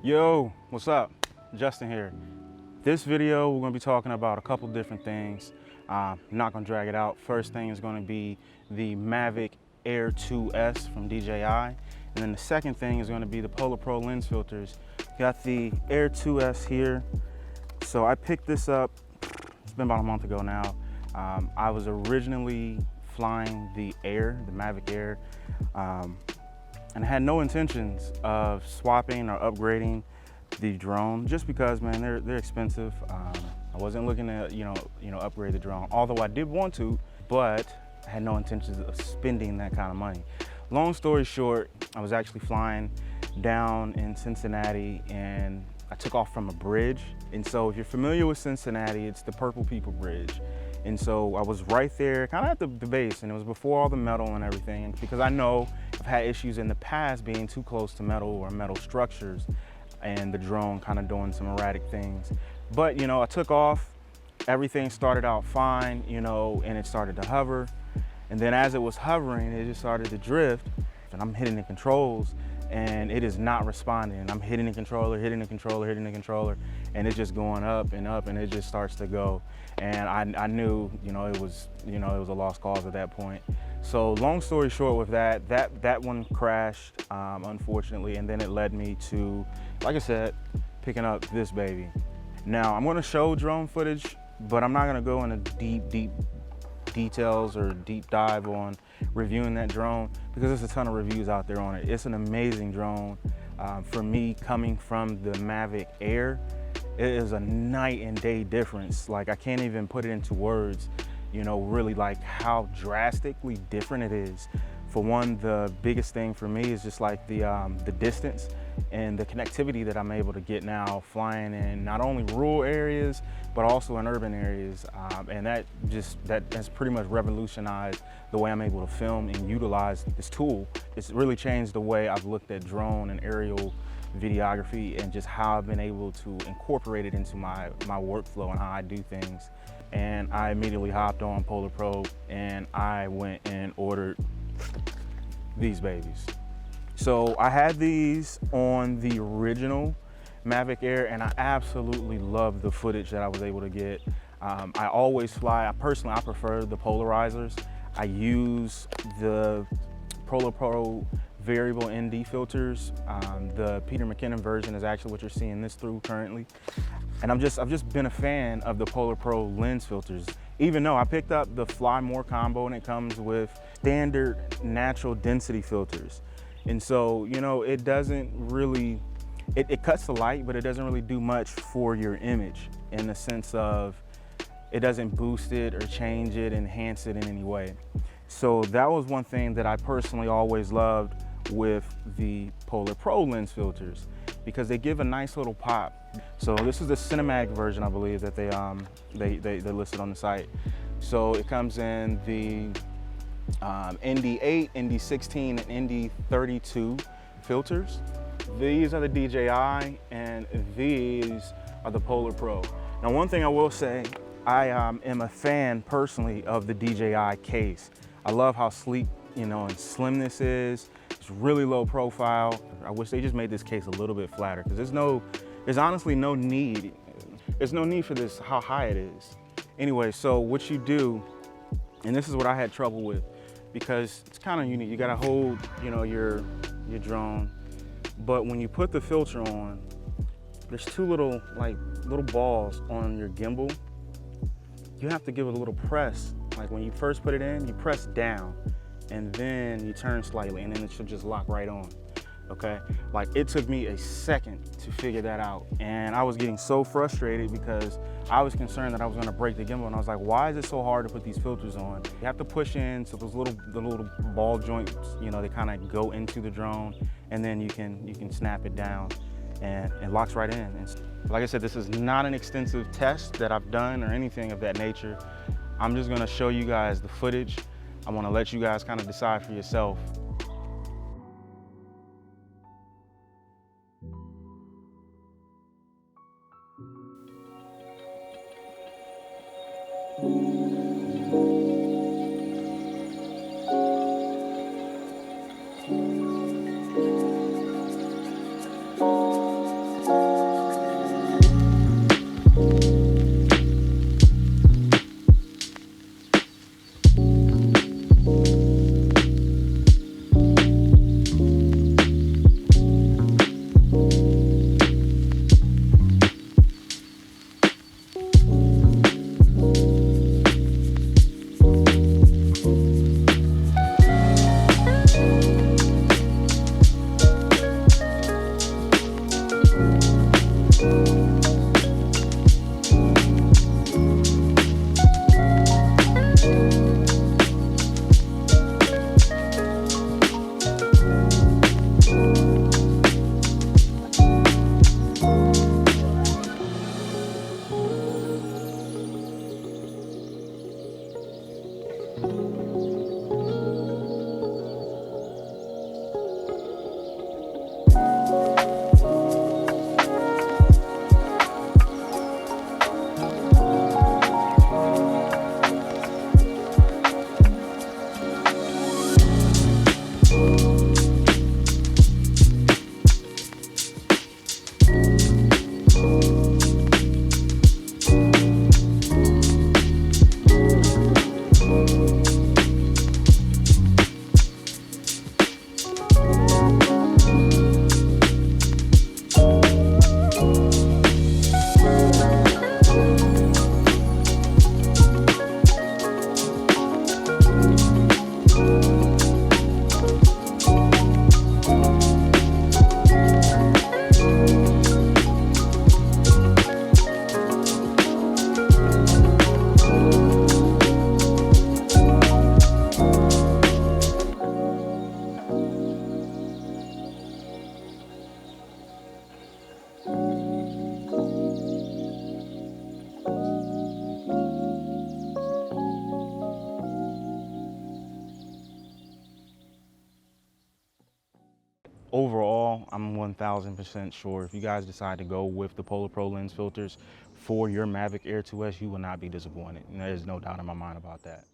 Yo, what's up? Justin here. This video, we're gonna be talking about a couple different things. Not gonna drag it out. First thing is gonna be the Mavic Air 2S from DJI. And then the second thing is gonna be the PolarPro lens filters. Got the Air 2S here. So I picked this up, it's been about a month ago now. I was originally flying the Air, the Mavic Air, and I had no intentions of swapping or upgrading the drone just because, man, they're expensive. I wasn't looking to upgrade the drone, although I did want to, but I had no intentions of spending that kind of money. Long story short, I was actually flying down in Cincinnati and I took off from a bridge. And so if you're familiar with Cincinnati, it's the Purple People Bridge. And so I was right there, kind of at the base, and it was before all the metal and everything. And because I know I've had issues in the past being too close to metal or metal structures and the drone kind of doing some erratic things. But, I took off, everything started out fine, and it started to hover. And then as it was hovering, it just started to drift, and I'm hitting the controls and it is not responding. I'm hitting the controller, hitting the controller, hitting the controller, and it's just going up, and it just starts to go. And I knew, it was a lost cause at that point. So long story short with that one crashed, unfortunately, and then it led me to, like I said, picking up this baby. Now I'm gonna show drone footage, but I'm not gonna go into deep details or deep dive on reviewing that drone because there's a ton of reviews out there on it. It's an amazing drone. For me, coming from the Mavic Air, it is a night and day difference. Like, I can't even put it into words, really like how drastically different it is. For one, the biggest thing for me is just like the distance and the connectivity that I'm able to get now flying in not only rural areas, but also in urban areas. And that has pretty much revolutionized the way I'm able to film and utilize this tool. It's really changed the way I've looked at drone and aerial videography and just how I've been able to incorporate it into my workflow and how I do things. And I immediately hopped on PolarPro and I went and ordered these babies. So I had these on the original Mavic Air and I absolutely love the footage that I was able to get. I always fly, I prefer the polarizers. I use the PolarPro variable ND filters. The Peter McKinnon version is actually what you're seeing this through currently. And I've just been a fan of the PolarPro lens filters. Even though I picked up the Fly More combo and it comes with standard natural density filters. And so, it doesn't really, it cuts the light, but it doesn't really do much for your image in the sense of it doesn't boost it or change it, enhance it in any way. So that was one thing that I personally always loved with the PolarPro lens filters because they give a nice little pop. So this is the cinematic version, I believe, that they listed on the site. So it comes in the ND8, ND16, and ND32 filters. These are the DJI and these are the PolarPro. Now, one thing I will say, I am a fan personally of the DJI case. I love how sleek, and slim this is. It's really low profile. I wish they just made this case a little bit flatter because there's honestly no need. There's no need for this, how high it is. Anyway, so what you do, and this is what I had trouble with because it's kind of unique. You gotta hold, your drone, but when you put the filter on, there's two little balls on your gimbal. You have to give it a little press. Like when you first put it in, you press down and then you turn slightly and then it should just lock right on, okay? Like it took me a second to figure that out. And I was getting so frustrated because I was concerned that I was gonna break the gimbal and I was like, why is it so hard to put these filters on? You have to push in so the little ball joints, they kind of go into the drone and then you can snap it down and it locks right in. And like I said, this is not an extensive test that I've done or anything of that nature. I'm just gonna show you guys the footage. I wanna let you guys kind of decide for yourself. Overall, I'm 1000% sure if you guys decide to go with the PolarPro lens filters for your Mavic Air 2S, you will not be disappointed. And there's no doubt in my mind about that.